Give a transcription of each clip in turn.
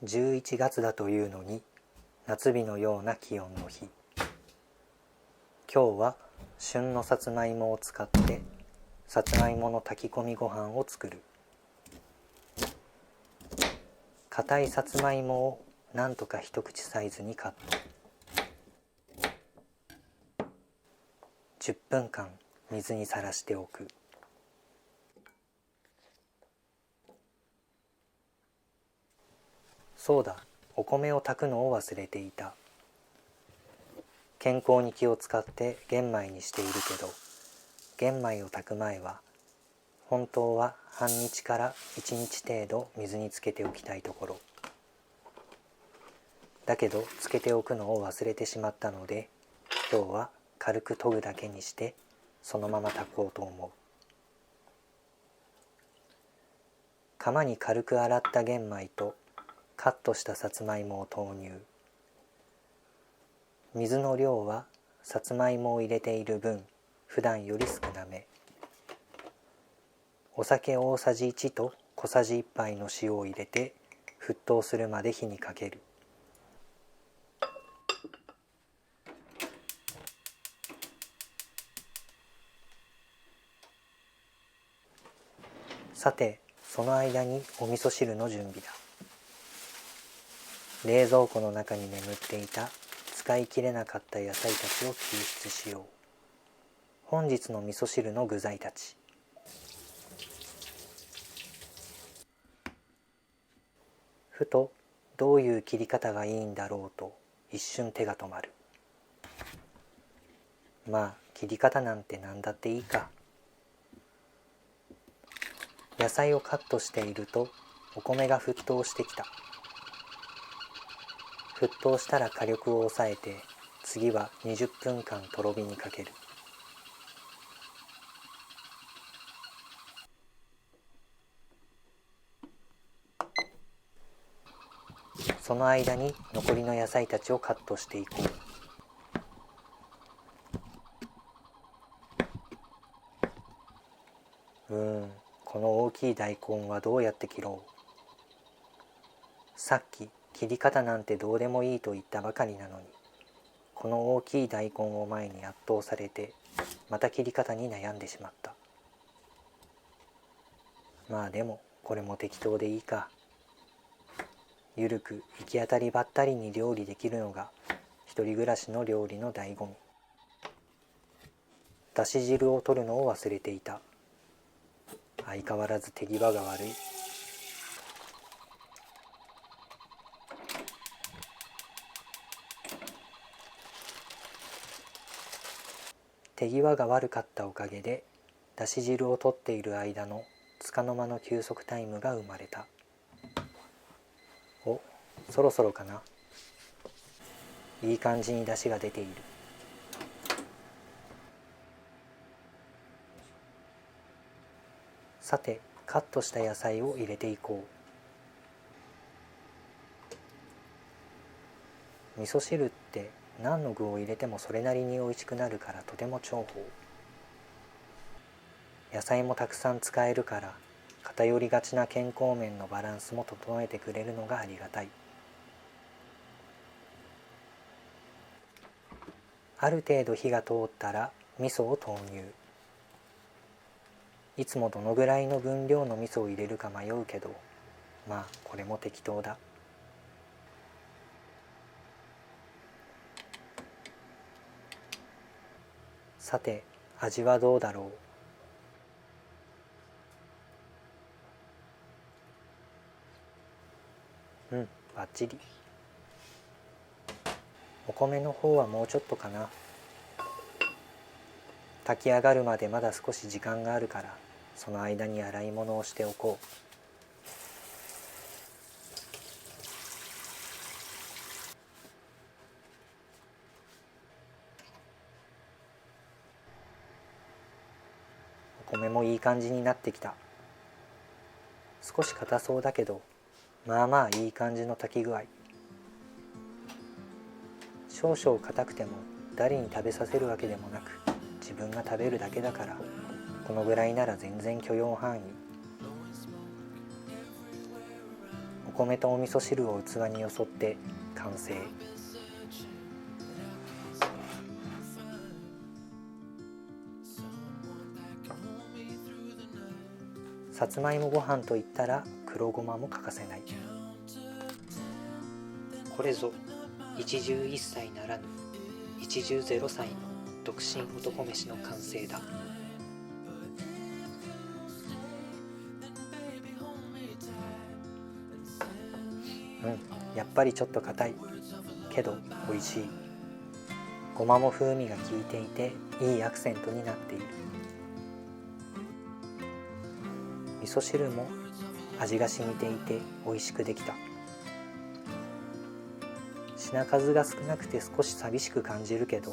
11月だというのに夏日のような気温の日。今日は旬のさつまいもを使ってさつまいもの炊き込みご飯を作る。硬いさつまいもをなんとか一口サイズにカット。10分間水にさらしておく。そうだ、お米を炊くのを忘れていた。健康に気を使って玄米にしているけど、玄米を炊く前は本当は半日から1日程度水につけておきたいところだけど、つけておくのを忘れてしまったので、今日は軽く研ぐだけにしてそのまま炊こうと思う。釜に軽く洗った玄米とカットしたさつまいもを投入。水の量はさつまいもを入れている分普段より少なめ。お酒大さじ1と小さじ1杯の塩を入れて沸騰するまで火にかける。さて、その間にお味噌汁の準備だ。冷蔵庫の中に眠っていた使い切れなかった野菜たちを救出しよう。本日の味噌汁の具材たち。ふとどういう切り方がいいんだろうと一瞬手が止まる。まあ切り方なんて何だっていいか。野菜をカットしているとお米が沸騰してきた。沸騰したら火力を抑えて、次は20分間とろ火にかける。その間に残りの野菜たちをカットしていこう。この大きい大根はどうやって切ろう。さっき切り方なんてどうでもいいと言ったばかりなのに、この大きい大根を前に圧倒されてまた切り方に悩んでしまった。まあでもこれも適当でいいか。ゆるく行き当たりばったりに料理できるのが一人暮らしの料理の醍醐味。だし汁を取るのを忘れていた。相変わらず手際が悪い。手際が悪かったおかげで、だし汁を取っている間の束の間の休息タイムが生まれた。お、そろそろかな。いい感じにだしが出ている。さて、カットした野菜を入れていこう。味噌汁って何の具を入れてもそれなりに美味しくなるからとても重宝。野菜もたくさん使えるから偏りがちな健康面のバランスも整えてくれるのがありがたい。ある程度火が通ったら味噌を投入。いつもどのぐらいの分量の味噌を入れるか迷うけど、まあこれも適当だ。さて、味はどうだろう。バッチリ。お米の方はもうちょっとかな。炊き上がるまでまだ少し時間があるから、その間に洗い物をしておこう。お米もいい感じになってきた。少し硬そうだけど、まあまあいい感じの炊き具合。少々硬くても誰に食べさせるわけでもなく、自分が食べるだけだから、このぐらいなら全然許容範囲。お米とお味噌汁を器によそって完成。さつまいもご飯といったら黒ごまも欠かせない。これぞ一汁一菜ならぬ一汁ゼロ歳の独身男飯の完成だ。やっぱりちょっと硬いけど美味しい。ごまも風味が効いていていいアクセントになっている。味噌汁も味が染みていて美味しくできた。品数が少なくて少し寂しく感じるけど、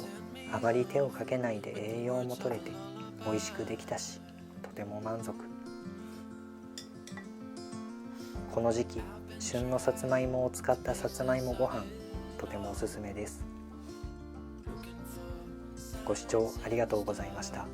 あまり手をかけないで栄養も取れて美味しくできたし、とても満足。この時期旬のさつまいもを使ったさつまいもご飯、とてもおすすめです。ご視聴ありがとうございました。